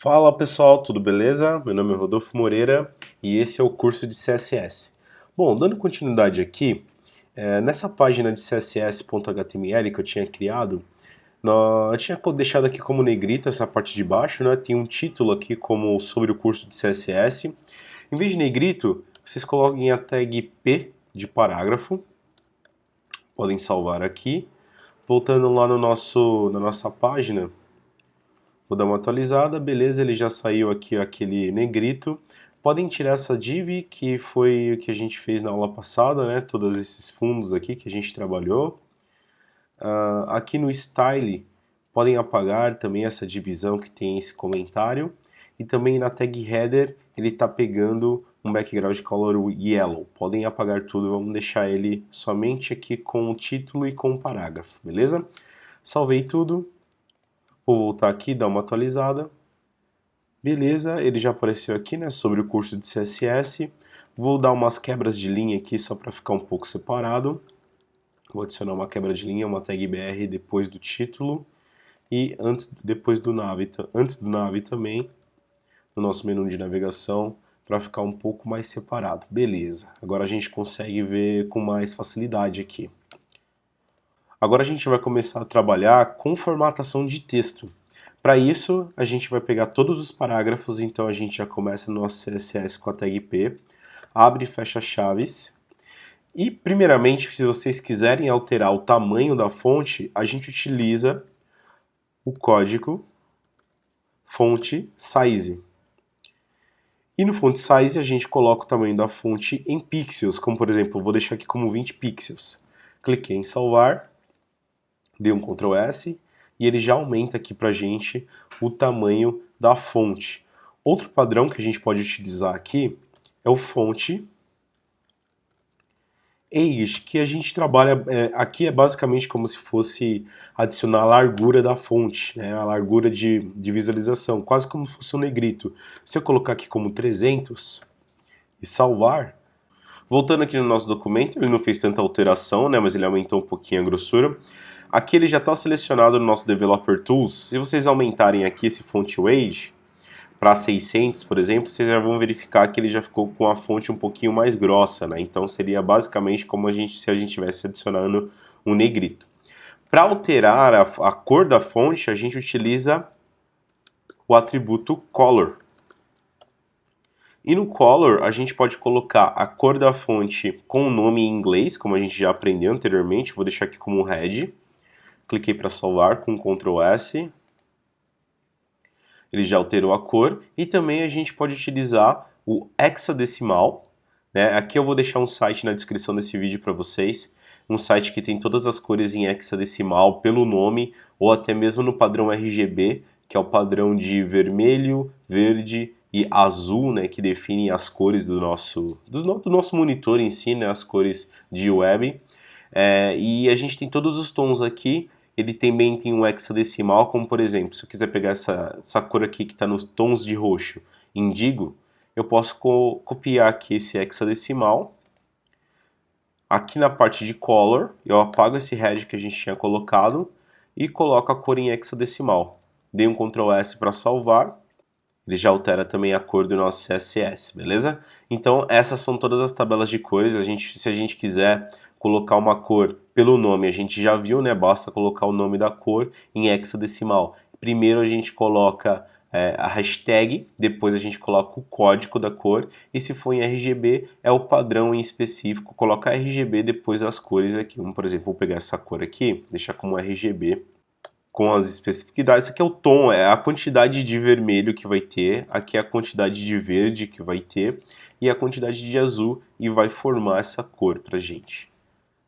Fala pessoal, tudo beleza? Meu nome é Rodolfo Moreira e esse é o curso de CSS. Bom, dando continuidade aqui, nessa página de css.html que eu tinha criado, eu tinha deixado aqui como negrito essa parte de baixo, né? Tem um título aqui como sobre o curso de CSS. Em vez de negrito, vocês coloquem a tag P de parágrafo. Podem salvar aqui. Voltando lá na nossa página, vou dar uma atualizada, beleza, ele já saiu aqui aquele negrito. Podem tirar essa div, que foi o que a gente fez na aula passada, né? Todos esses fundos aqui que a gente trabalhou. Aqui no style, podem apagar também essa divisão que tem esse comentário. E também na tag header, ele está pegando um background color yellow. Podem apagar tudo, vamos deixar ele somente aqui com o título e com o parágrafo, beleza? Salvei tudo. Vou voltar aqui, dar uma atualizada. Beleza, ele já apareceu aqui, né, sobre o curso de CSS. Vou dar umas quebras de linha aqui só para ficar um pouco separado. Vou adicionar uma quebra de linha, uma tag BR depois do título e depois do nav, antes do nav também, no nosso menu de navegação, para ficar um pouco mais separado. Beleza, agora a gente consegue ver com mais facilidade aqui. Agora a gente vai começar a trabalhar com formatação de texto. Para isso, a gente vai pegar todos os parágrafos, então a gente já começa no nosso CSS com a tag P, abre e fecha chaves. E, primeiramente, se vocês quiserem alterar o tamanho da fonte, a gente utiliza o código fonte size. E no font size a gente coloca o tamanho da fonte em pixels, como por exemplo, vou deixar aqui como 20 pixels. Cliquei em salvar, dei um Ctrl S e ele já aumenta aqui pra gente o tamanho da fonte. Outro padrão que a gente pode utilizar aqui é o font age, que a gente trabalha, aqui é basicamente como se fosse adicionar a largura da fonte, né, a largura de visualização, quase como se fosse um negrito. Se eu colocar aqui como 300 e salvar, voltando aqui no nosso documento, ele não fez tanta alteração, né, mas ele aumentou um pouquinho a grossura. Aqui ele já está selecionado no nosso Developer Tools. Se vocês aumentarem aqui esse font weight para 600, por exemplo, vocês já vão verificar que ele já ficou com a fonte um pouquinho mais grossa, né? Então seria basicamente como se a gente estivesse adicionando um negrito. Para alterar a cor da fonte, a gente utiliza o atributo color. E no color, a gente pode colocar a cor da fonte com o nome em inglês, como a gente já aprendeu anteriormente. Vou deixar aqui como red. Cliquei para salvar com Ctrl S. Ele já alterou a cor. E também a gente pode utilizar o hexadecimal, né? Aqui eu vou deixar um site na descrição desse vídeo para vocês. Um site que tem todas as cores em hexadecimal pelo nome, ou até mesmo no padrão RGB, que é o padrão de vermelho, verde e azul, né, que definem as cores do nosso monitor em si, né, as cores de web. E a gente tem todos os tons aqui. Ele também tem um hexadecimal, como por exemplo, se eu quiser pegar essa cor aqui que está nos tons de roxo, índigo, eu posso copiar aqui esse hexadecimal. Aqui na parte de color, eu apago esse red que a gente tinha colocado e coloco a cor em hexadecimal. Dei um Ctrl S para salvar. Ele já altera também a cor do nosso CSS, beleza? Então essas são todas as tabelas de cores. Se a gente quiser colocar uma cor pelo nome, a gente já viu, né? Basta colocar o nome da cor em hexadecimal. Primeiro a gente coloca a hashtag, depois a gente coloca o código da cor, e se for em RGB, é o padrão em específico, coloca RGB depois as cores aqui. Por exemplo, vou pegar essa cor aqui, deixar como RGB, com as especificidades. Aqui é o tom, é a quantidade de vermelho que vai ter, aqui é a quantidade de verde que vai ter, e a quantidade de azul, e vai formar essa cor pra gente.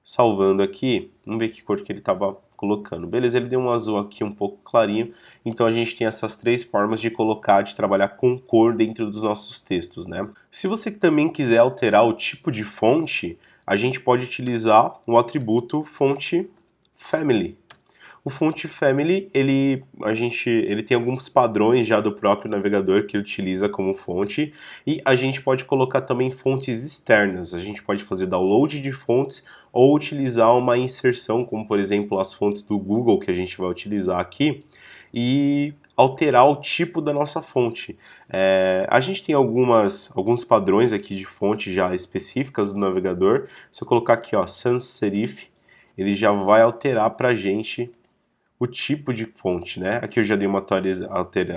Salvando aqui, vamos ver que cor que ele estava colocando. Beleza, ele deu um azul aqui um pouco clarinho, então a gente tem essas três formas de colocar, de trabalhar com cor dentro dos nossos textos, né? Se você também quiser alterar o tipo de fonte, a gente pode utilizar o atributo fonte family. O Font Family, ele tem alguns padrões já do próprio navegador que ele utiliza como fonte, e a gente pode colocar também fontes externas. A gente pode fazer download de fontes ou utilizar uma inserção, como por exemplo as fontes do Google que a gente vai utilizar aqui, e alterar o tipo da nossa fonte. A gente tem alguns padrões aqui de fonte já específicas do navegador. Se eu colocar aqui, ó, sans serif, ele já vai alterar para a gente o tipo de fonte, né? Aqui eu já dei uma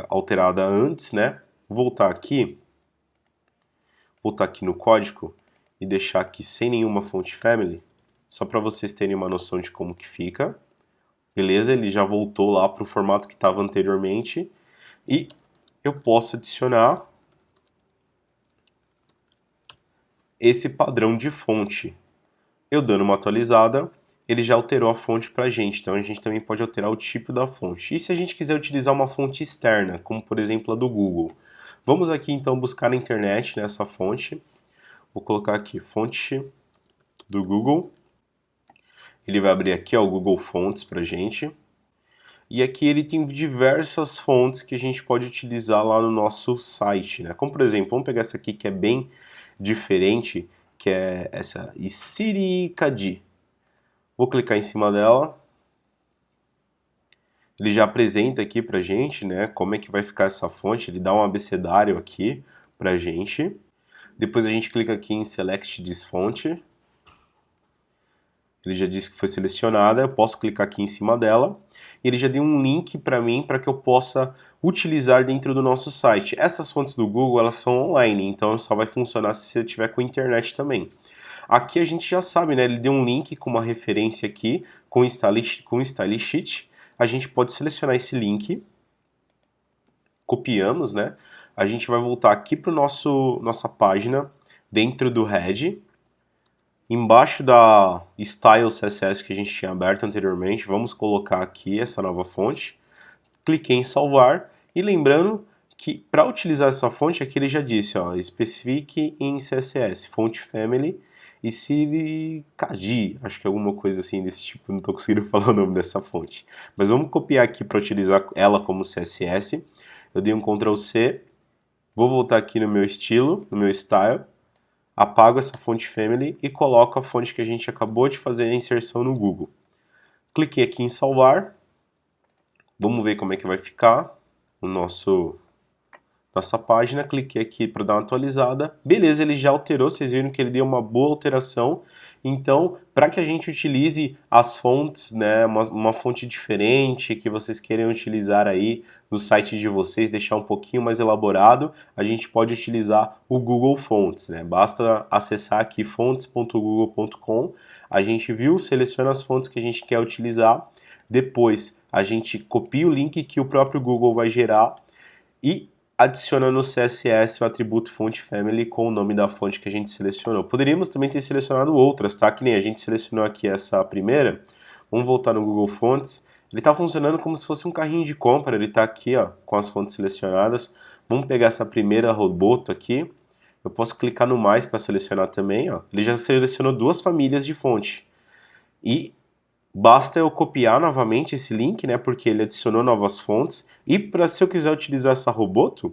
alterada antes, né? Vou voltar aqui no código e deixar aqui sem nenhuma fonte family, só para vocês terem uma noção de como que fica. Beleza? Ele já voltou lá para o formato que estava anteriormente. E eu posso adicionar esse padrão de fonte. Eu dando uma atualizada, ele já alterou a fonte para a gente. Então a gente também pode alterar o tipo da fonte. E se a gente quiser utilizar uma fonte externa, como por exemplo a do Google? Vamos aqui então buscar na internet nessa fonte. Vou colocar aqui fonte do Google. Ele vai abrir aqui ó, o Google Fonts para a gente. E aqui ele tem diversas fontes que a gente pode utilizar lá no nosso site, né? Como por exemplo, vamos pegar essa aqui que é bem diferente, que é essa Isirikadi. Vou clicar em cima dela. Ele já apresenta aqui pra gente, né, como é que vai ficar essa fonte. Ele dá um abecedário aqui pra gente. Depois a gente clica aqui em Select this font. Ele já disse que foi selecionada, eu posso clicar aqui em cima dela. E ele já deu um link para mim para que eu possa utilizar dentro do nosso site. Essas fontes do Google, elas são online, então só vai funcionar se você tiver com internet também. Aqui a gente já sabe, né? Ele deu um link com uma referência aqui, com o Style Sheet. A gente pode selecionar esse link, copiamos, né? A gente vai voltar aqui para nossa página, dentro do head. Embaixo da Style CSS que a gente tinha aberto anteriormente, vamos colocar aqui essa nova fonte. Cliquei em salvar e lembrando que para utilizar essa fonte aqui ele já disse, ó, especifique em CSS, fonte family e Sirikadi, acho que é alguma coisa assim desse tipo, não estou conseguindo falar o nome dessa fonte. Mas vamos copiar aqui para utilizar ela como CSS. Eu dei um Ctrl C, vou voltar aqui no meu estilo, no meu style, apago essa fonte family e coloco a fonte que a gente acabou de fazer a inserção no Google. Cliquei aqui em salvar. Vamos ver como é que vai ficar o nossa página. Cliquei aqui para dar uma atualizada. Beleza, ele já alterou, vocês viram que ele deu uma boa alteração. Então, para que a gente utilize as fontes, né, uma fonte diferente que vocês querem utilizar aí no site de vocês, deixar um pouquinho mais elaborado, a gente pode utilizar o Google Fonts, né? Basta acessar aqui fontes.google.com. A gente viu, seleciona as fontes que a gente quer utilizar. Depois, a gente copia o link que o próprio Google vai gerar e adiciona no CSS o atributo fonte family com o nome da fonte que a gente selecionou. Poderíamos também ter selecionado outras, tá? Que nem a gente selecionou aqui essa primeira. Vamos voltar no Google Fonts. Ele está funcionando como se fosse um carrinho de compra. Ele está aqui, ó, com as fontes selecionadas. Vamos pegar essa primeira roboto aqui. Eu posso clicar no mais para selecionar também, ó. Ele já selecionou duas famílias de fonte. E basta eu copiar novamente esse link, né, porque ele adicionou novas fontes. E se eu quiser utilizar essa roboto,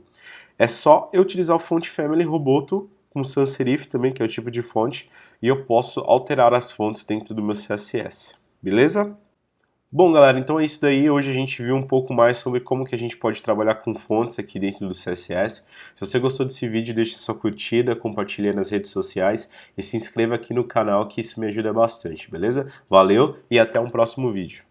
é só eu utilizar o fonte family roboto com sans serif também, que é o tipo de fonte, e eu posso alterar as fontes dentro do meu CSS. Beleza? Bom, galera, então é isso daí. Hoje a gente viu um pouco mais sobre como que a gente pode trabalhar com fontes aqui dentro do CSS. Se você gostou desse vídeo, deixe sua curtida, compartilhe nas redes sociais e se inscreva aqui no canal, que isso me ajuda bastante, beleza? Valeu e até um próximo vídeo.